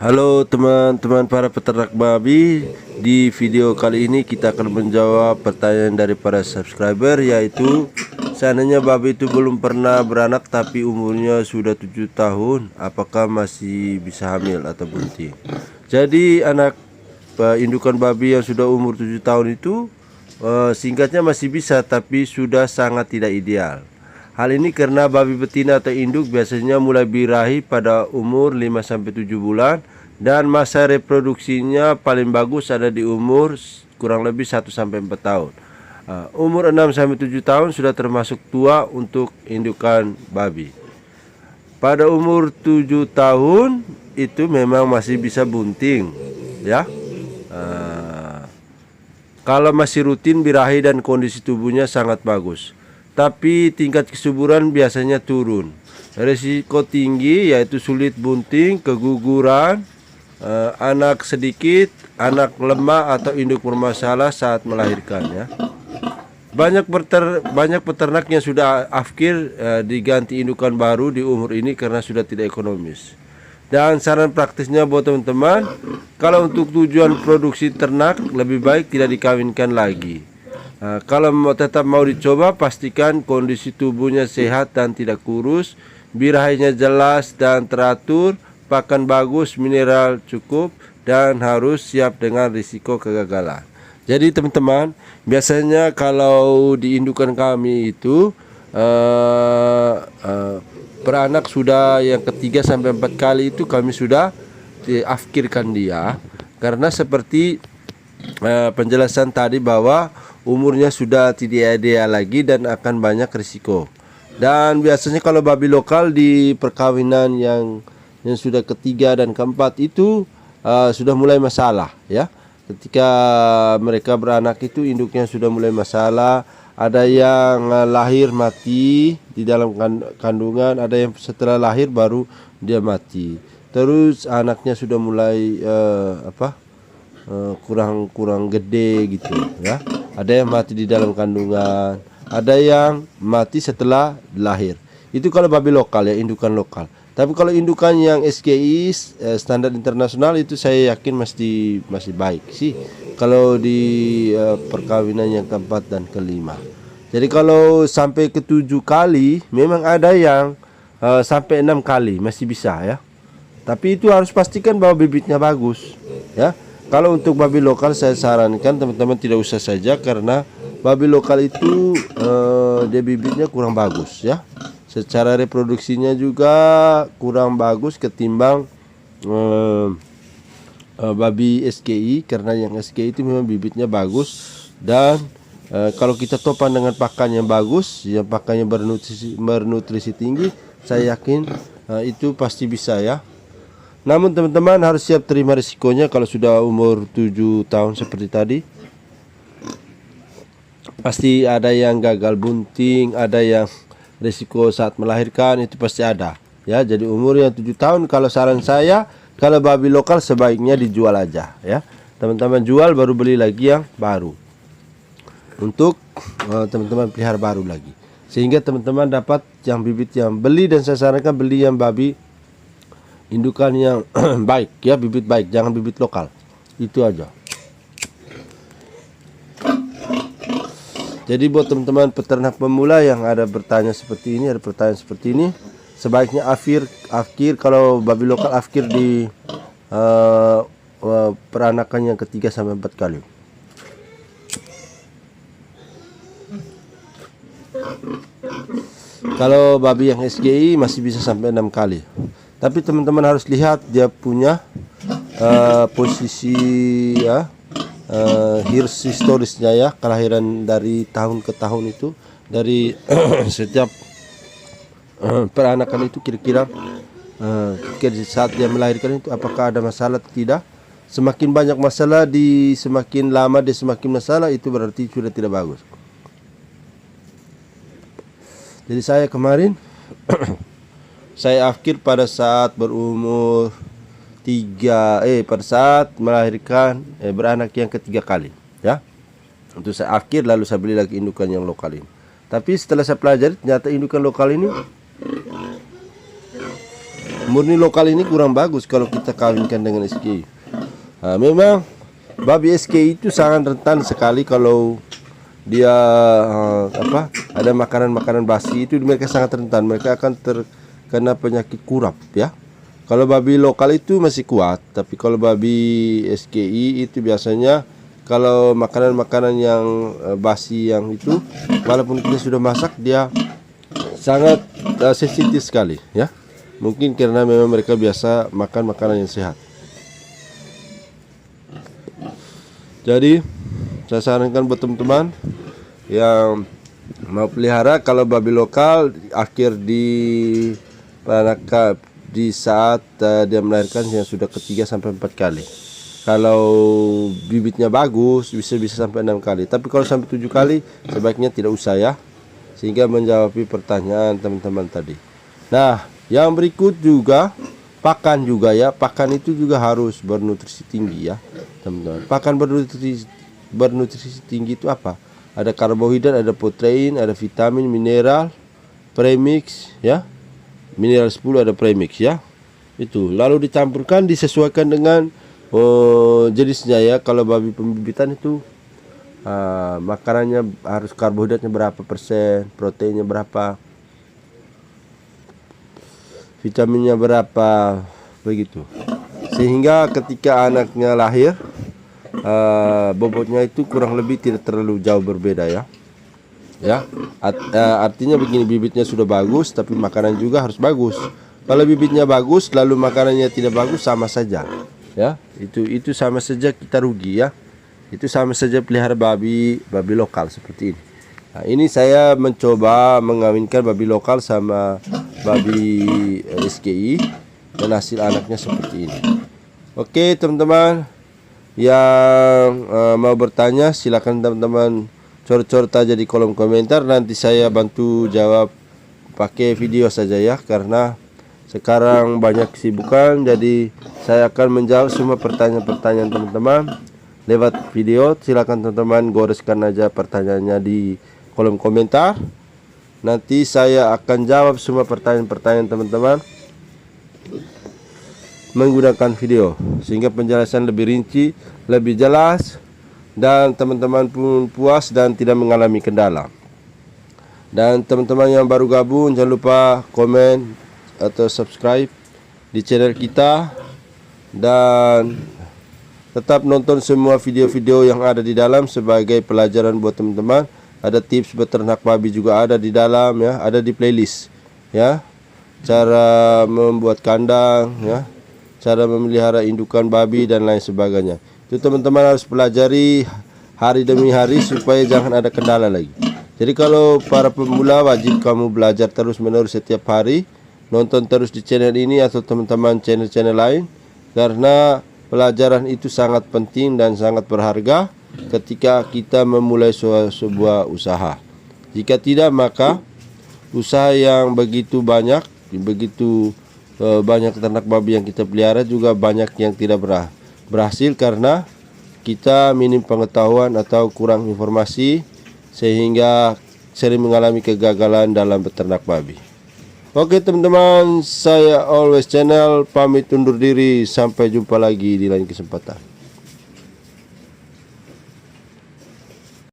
Halo teman-teman para peternak babi. Di video kali ini kita akan menjawab pertanyaan dari para subscriber, yaitu seandainya babi itu belum pernah beranak tapi umurnya sudah 7 tahun, apakah masih bisa hamil atau bunting? Jadi anak indukan babi yang sudah umur 7 tahun itu singkatnya masih bisa, tapi sudah sangat tidak ideal. Hal ini karena babi betina atau induk biasanya mulai birahi pada umur 5-7 bulan dan masa reproduksinya paling bagus ada di umur kurang lebih 1-4 tahun. Umur 6-7 tahun sudah termasuk tua untuk indukan babi. Pada umur 7 tahun itu memang masih bisa bunting, ya. Kalau masih rutin birahi dan kondisi tubuhnya sangat bagus, tapi tingkat kesuburan biasanya turun. Risiko tinggi yaitu sulit bunting, keguguran, anak sedikit, anak lemah atau induk bermasalah saat melahirkan, ya. Banyak peternak yang sudah afkir diganti indukan baru di umur ini karena sudah tidak ekonomis. Dan saran praktisnya buat teman-teman, kalau untuk tujuan produksi ternak lebih baik tidak dikawinkan lagi. Kalau tetap mau dicoba, pastikan kondisi tubuhnya sehat dan tidak kurus, birahinya jelas dan teratur, pakan bagus, mineral cukup, dan harus siap dengan risiko kegagalan. Jadi teman-teman, biasanya kalau di indukan kami itu beranak sudah yang ketiga sampai 4 kali itu kami sudah diafkirkan dia, karena seperti penjelasan tadi bahwa umurnya sudah tidak ideal lagi dan akan banyak risiko. Dan biasanya kalau babi lokal di perkawinan yang sudah ketiga dan keempat itu sudah mulai masalah, ya. Ketika mereka beranak itu induknya sudah mulai masalah. Ada yang lahir mati di dalam kandungan, ada yang setelah lahir baru dia mati. Terus anaknya sudah mulai kurang gede gitu, ya. Ada yang mati di dalam kandungan, ada yang mati setelah lahir. Itu kalau babi lokal, ya, indukan lokal. Tapi kalau indukan yang SGI standar internasional itu saya yakin masih baik sih kalau di perkawinan yang keempat dan kelima. Jadi kalau sampai ke-7 kali, memang ada yang sampai 6 kali masih bisa, ya. Tapi itu harus pastikan bahwa bibitnya bagus, ya. Kalau untuk babi lokal saya sarankan teman-teman tidak usah saja, karena babi lokal itu dia bibitnya kurang bagus, ya. Secara reproduksinya juga kurang bagus ketimbang babi SKI, karena yang SKI itu memang bibitnya bagus. Dan kalau kita topan dengan pakan yang bagus, yang pakannya bernutrisi tinggi, saya yakin itu pasti bisa, ya. Namun teman-teman harus siap terima risikonya kalau sudah umur 7 tahun seperti tadi. Pasti ada yang gagal bunting, ada yang risiko saat melahirkan, itu pasti ada, ya. Jadi umur yang 7 tahun, kalau saran saya, kalau babi lokal sebaiknya dijual aja, ya. Teman-teman jual baru beli lagi yang baru. Untuk teman-teman pelihara baru lagi, sehingga teman-teman dapat yang bibit yang beli. Dan saya sarankan beli yang babi indukan yang baik, ya, bibit baik, jangan bibit lokal. Itu aja. Jadi buat teman-teman peternak pemula yang ada bertanya seperti ini, ada pertanyaan seperti ini, sebaiknya afkir kalau babi lokal, afkir di peranakan yang ketiga sampai 4 kali. Kalau babi yang SGI masih bisa sampai 6 kali. Tapi teman-teman harus lihat dia punya posisi, ya, historisnya, ya, kelahiran dari tahun ke tahun itu, dari setiap peranakan itu kira-kira saat dia melahirkan itu apakah ada masalah atau tidak. Semakin banyak masalah, semakin lama dia semakin masalah, itu berarti sudah tidak bagus. Jadi saya kemarin saya afkir pada saat berumur pada saat melahirkan beranak yang ketiga kali, ya. Untuk saya afkir, lalu saya beli lagi indukan yang lokal ini. Tapi setelah saya pelajari, ternyata indukan lokal ini murni lokal ini kurang bagus kalau kita kawinkan dengan SKI. Nah, memang babi SKI itu sangat rentan sekali kalau dia ada makanan-makanan basi, itu mereka sangat rentan, mereka akan terkena penyakit kurap ya. Kalau babi lokal itu masih kuat, tapi kalau babi SKI itu biasanya kalau makanan-makanan yang basi yang itu, walaupun kita sudah masak, dia sangat sensitif sekali ya. Mungkin karena memang mereka biasa makan makanan yang sehat. Jadi saya sarankan buat teman-teman yang mau pelihara, kalau babi lokal akhir di peranakan di saat dia melahirkan yang sudah ketiga sampai 4 kali. Kalau bibitnya bagus bisa sampai 6 kali. Tapi kalau sampai 7 kali sebaiknya tidak usah ya. Sehingga menjawab pertanyaan teman-teman tadi. Nah, yang berikut juga pakan juga ya. Pakan itu juga harus bernutrisi tinggi ya, teman-teman. Pakan bernutrisi tinggi itu apa? Ada karbohidrat, ada protein, ada vitamin, mineral, premix ya. Mineral 10 ada premix ya. Itu. Lalu dicampurkan, disesuaikan dengan jenisnya ya. Kalau babi pembibitan itu makanannya harus karbohidratnya berapa persen, proteinnya berapa, vitaminnya berapa, begitu. Sehingga ketika anaknya lahir bobotnya itu kurang lebih tidak terlalu jauh berbeda ya. Artinya begini, bibitnya sudah bagus tapi makanan juga harus bagus. Kalau bibitnya bagus lalu makanannya tidak bagus, sama saja ya. Itu sama saja kita rugi ya. Itu sama saja pelihara babi lokal seperti ini. Nah, ini saya mencoba mengawinkan babi lokal sama babi SKI dan hasil anaknya seperti ini. Oke teman-teman yang mau bertanya, silakan teman-teman cor-cor aja di kolom komentar, nanti saya bantu jawab pakai video saja ya, karena sekarang banyak kesibukan. Jadi saya akan menjawab semua pertanyaan-pertanyaan teman-teman lewat video. Silakan teman-teman goreskan aja pertanyaannya di kolom komentar. Nanti saya akan jawab semua pertanyaan-pertanyaan teman-teman menggunakan video, sehingga penjelasan lebih rinci, lebih jelas, dan teman-teman pun puas dan tidak mengalami kendala. Dan teman-teman yang baru gabung, jangan lupa komen atau subscribe di channel kita, dan tetap nonton semua video-video yang ada di dalam sebagai pelajaran buat teman-teman. Ada tips beternak babi juga ada di dalam ya, ada di playlist ya. Cara membuat kandang ya, cara memelihara indukan babi dan lain sebagainya. Itu teman-teman harus pelajari hari demi hari supaya jangan ada kendala lagi. Jadi kalau para pemula wajib kamu belajar terus-menerus setiap hari, nonton terus di channel ini atau teman-teman channel-channel lain, karena pelajaran itu sangat penting dan sangat berharga ketika kita memulai sebuah usaha. Jika tidak, maka usaha yang begitu banyak ternak babi yang kita pelihara juga banyak yang tidak berhasil karena kita minim pengetahuan atau kurang informasi, sehingga sering mengalami kegagalan dalam beternak babi. Oke teman-teman, saya Always Channel pamit undur diri, sampai jumpa lagi di lain kesempatan.